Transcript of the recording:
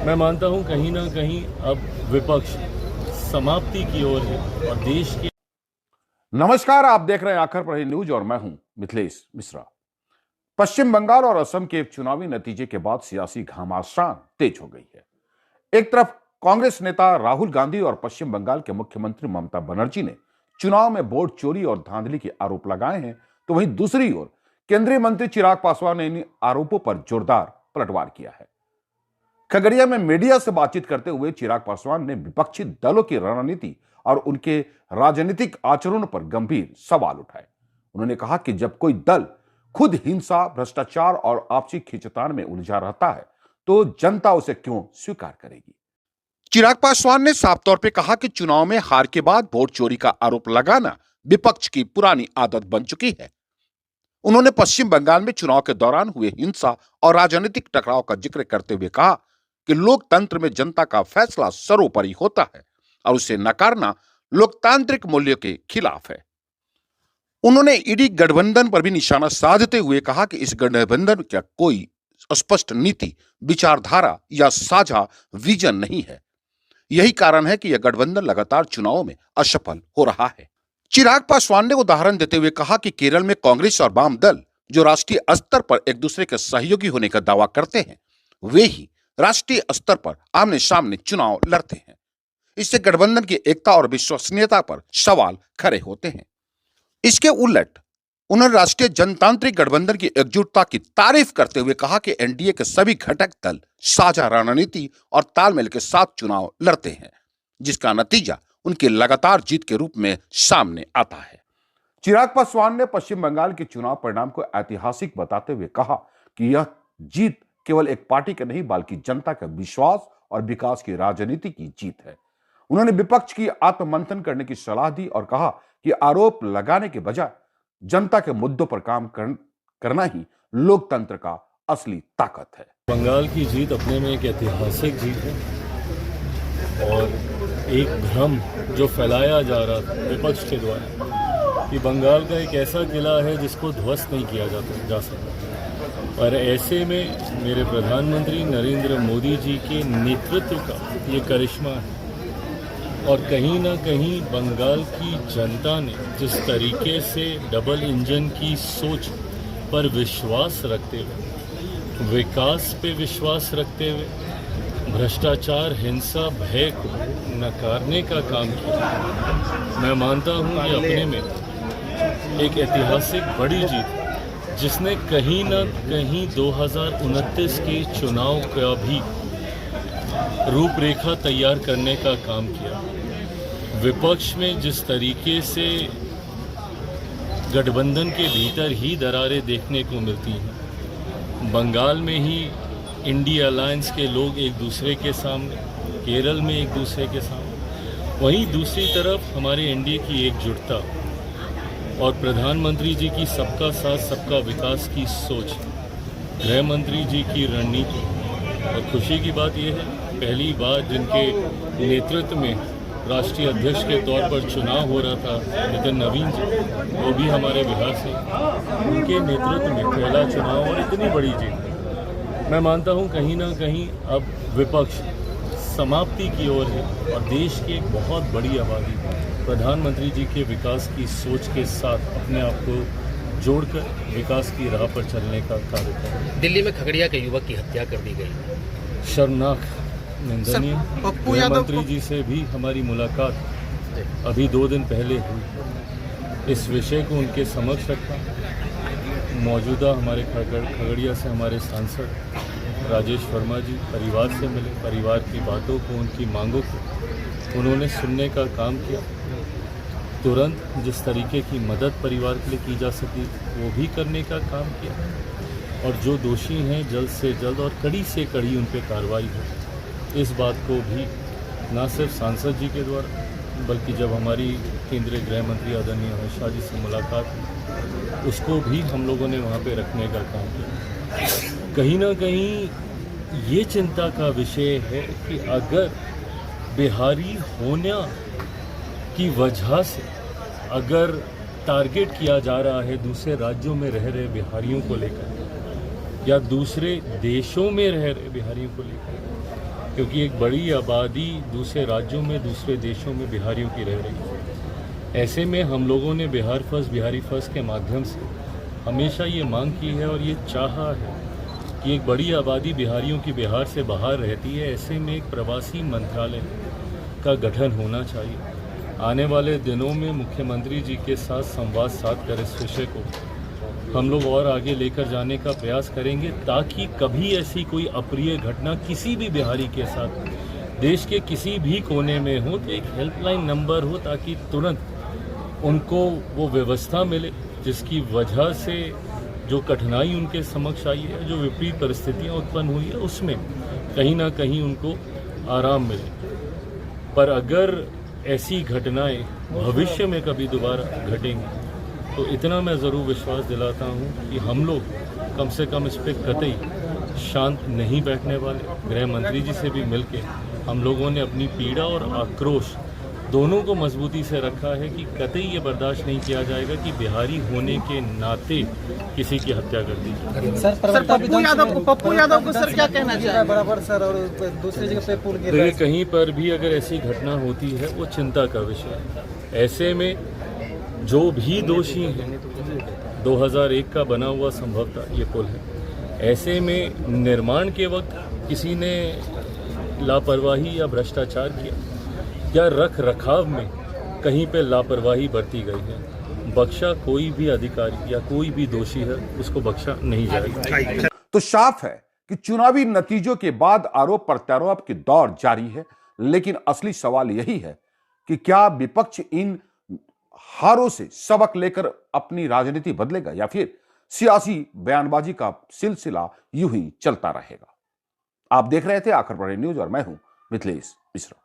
मैं मानता हूं कहीं ना कहीं अब विपक्ष समाप्ति की ओर है और देश के। नमस्कार, आप देख रहे हैं आखिर पढ़ी न्यूज और मैं हूं मिथिलेश मिश्रा। पश्चिम बंगाल और असम के चुनावी नतीजे के बाद सियासी घमासान तेज हो गई है। एक तरफ कांग्रेस नेता राहुल गांधी और पश्चिम बंगाल के मुख्यमंत्री ममता बनर्जी ने चुनाव में वोट चोरी और धांधली के आरोप लगाए हैं, तो वहीं दूसरी ओर केंद्रीय मंत्री चिराग पासवान ने इन आरोपों पर जोरदार पलटवार किया है। खगड़िया में मीडिया से बातचीत करते हुए चिराग पासवान ने विपक्षी दलों की रणनीति और उनके राजनीतिक आचरण पर गंभीर सवाल उठाए। उन्होंने कहा कि जब कोई दल खुद हिंसा, भ्रष्टाचार और आपसी खींचतान में उलझा रहता है तो जनता उसे क्यों स्वीकार करेगी। चिराग पासवान ने साफ तौर पे कहा कि चुनाव में हार के बाद वोट चोरी का आरोप लगाना विपक्ष की पुरानी आदत बन चुकी है। उन्होंने पश्चिम बंगाल में चुनाव के दौरान हुए हिंसा और राजनीतिक टकराव का जिक्र करते हुए कहा कि लोकतंत्र में जनता का फैसला सर्वोपरि होता है और उसे नकारना लोकतांत्रिक मूल्यों के खिलाफ है। उन्होंने ईडी गठबंधन पर भी निशाना साधते हुए कहा कि इस गठबंधन का कोई स्पष्ट नीति, विचारधारा या साझा विजन नहीं है। यही कारण है कि यह गठबंधन लगातार चुनावों में असफल हो रहा है। चिराग पासवान ने उदाहरण देते हुए कहा कि केरल में कांग्रेस और वाम दल जो राष्ट्रीय स्तर पर एक दूसरे के सहयोगी होने का दावा करते हैं, वे ही राष्ट्रीय स्तर पर आमने सामने चुनाव लड़ते हैं। इससे गठबंधन की एकता और विश्वसनीयता पर सवाल खड़े होते हैं। इसके उलट उन्होंने राष्ट्रीय जनतांत्रिक गठबंधन की एकजुटता की तारीफ करते हुए कहा कि एनडीए के सभी घटक दल साझा रणनीति और तालमेल के साथ चुनाव लड़ते हैं, जिसका नतीजा उनकी लगातार जीत के रूप में सामने आता है। चिराग पासवान ने पश्चिम बंगाल के चुनाव परिणाम को ऐतिहासिक बताते हुए कहा कि यह जीत केवल एक पार्टी का नहीं बल्कि जनता का विश्वास और विकास की राजनीति की जीत है। उन्होंने विपक्ष की आत्ममंथन करने की सलाह दी और कहा कि आरोप लगाने के बजाय जनता के मुद्दों पर काम करना ही लोकतंत्र का असली ताकत है। बंगाल की जीत अपने में एक ऐतिहासिक जीत है और एक भ्रम जो फैलाया जा रहा था विपक्ष के द्वारा कि बंगाल का एक ऐसा किला है जिसको ध्वस्त नहीं किया जा सकता, और ऐसे में मेरे प्रधानमंत्री नरेंद्र मोदी जी के नेतृत्व का ये करिश्मा है। और कहीं ना कहीं बंगाल की जनता ने जिस तरीके से डबल इंजन की सोच पर विश्वास रखते हुए, विकास पे विश्वास रखते हुए, भ्रष्टाचार, हिंसा, भय को नकारने का काम किया, मैं मानता हूँ ये अपने में एक ऐतिहासिक बड़ी जीत है, जिसने कहीं ना कहीं 2029 के चुनाव का भी रूपरेखा तैयार करने का काम किया। विपक्ष में जिस तरीके से गठबंधन के भीतर ही दरारें देखने को मिलती हैं, बंगाल में ही इंडिया अलायंस के लोग एक दूसरे के सामने, केरल में एक दूसरे के सामने, वहीं दूसरी तरफ हमारे एनडीए की एकजुटता और प्रधानमंत्री जी की सबका साथ सबका विकास की सोच, गृह मंत्री जी की रणनीति। और खुशी की बात यह है, पहली बार जिनके नेतृत्व में राष्ट्रीय अध्यक्ष के तौर पर चुनाव हो रहा था, नितिन नवीन जी, वो भी हमारे बिहार से, उनके नेतृत्व में पहला चुनाव और इतनी बड़ी जीत। मैं मानता हूँ कहीं ना कहीं अब विपक्ष समाप्ति की ओर है और देश की एक बहुत बड़ी आबादी प्रधानमंत्री जी के विकास की सोच के साथ अपने आप को जोड़कर विकास की राह पर चलने का कार्य करें। दिल्ली में खगड़िया के युवक की हत्या कर दी गई, शर्मनाक, निंदनीय। गृह मंत्री जी से भी हमारी मुलाकात अभी 2 दिन पहले हुई। इस विषय को उनके समक्ष रखा। मौजूदा हमारे खगड़िया से हमारे सांसद राजेश वर्मा जी परिवार से मिले, परिवार की बातों को, उनकी मांगों को उन्होंने सुनने का काम किया। तुरंत जिस तरीके की मदद परिवार के लिए की जा सकी वो भी करने का काम किया, और जो दोषी हैं जल्द से जल्द और कड़ी से कड़ी उन पर कार्रवाई हो, इस बात को भी न सिर्फ सांसद जी के द्वारा बल्कि जब हमारी केंद्रीय गृह मंत्री आदरणीय अमित शाह जी से मुलाकात हुई, उसको भी हम लोगों ने वहाँ पे रखने का काम किया। कहीं ना कहीं ये चिंता का विषय है कि अगर बिहारी होने की वजह से अगर टारगेट किया जा रहा है दूसरे राज्यों में रह रहे बिहारियों को लेकर या दूसरे देशों में रह रहे बिहारियों को लेकर, क्योंकि एक बड़ी आबादी दूसरे राज्यों में, दूसरे देशों में बिहारियों की रह रही है। ऐसे में हम लोगों ने बिहार फर्स्ट, बिहारी फर्स्ट के माध्यम से हमेशा ये मांग की है और ये चाहा है कि एक बड़ी आबादी बिहारियों की बिहार से बाहर रहती है। ऐसे में एक प्रवासी मंत्रालय का गठन होना चाहिए। आने वाले दिनों में मुख्यमंत्री जी के साथ संवाद साध कर इस विषय को हम लोग और आगे लेकर जाने का प्रयास करेंगे, ताकि कभी ऐसी कोई अप्रिय घटना किसी भी बिहारी के साथ देश के किसी भी कोने में हो तो एक हेल्पलाइन नंबर हो, ताकि तुरंत उनको वो व्यवस्था मिले जिसकी वजह से जो कठिनाई उनके समक्ष आई है, जो विपरीत परिस्थितियां उत्पन्न हुई है, उसमें कहीं ना कहीं उनको आराम मिले। पर अगर ऐसी घटनाएं भविष्य में कभी दोबारा घटेंगी तो इतना मैं ज़रूर विश्वास दिलाता हूं कि हम लोग कम से कम इस पर कतई शांत नहीं बैठने वाले। गृह मंत्री जी से भी मिलके हम लोगों ने अपनी पीड़ा और आक्रोश दोनों को मजबूती से रखा है कि कतई ये बर्दाश्त नहीं किया जाएगा कि बिहारी होने के नाते किसी की हत्या कर दी जाए। सर पप्पू यादव को सर क्या कहना चाहिए? बराबर सर, और दूसरी जगह पे पुल गिर रहा है। कहीं पर भी अगर ऐसी घटना होती है वो चिंता का विषय है। ऐसे में जो भी दोषी हैं, 2001 का बना हुआ संभवतः ये पुल है। ऐसे में निर्माण के वक्त किसी ने लापरवाही या भ्रष्टाचार किया या रख रखाव में कहीं पे लापरवाही बरती गई है, बख्शा कोई भी अधिकारी या कोई भी दोषी है उसको बख्शा नहीं जाएगा। तो साफ है कि चुनावी नतीजों के बाद आरोप प्रत्यारोप की दौर जारी है, लेकिन असली सवाल यही है कि क्या विपक्ष इन हारों से सबक लेकर अपनी राजनीति बदलेगा या फिर सियासी बयानबाजी का सिलसिला यूं ही चलता रहेगा। आप देख रहे थे आखिर पर न्यूज और मैं हूं मिथिलेश मिश्रा।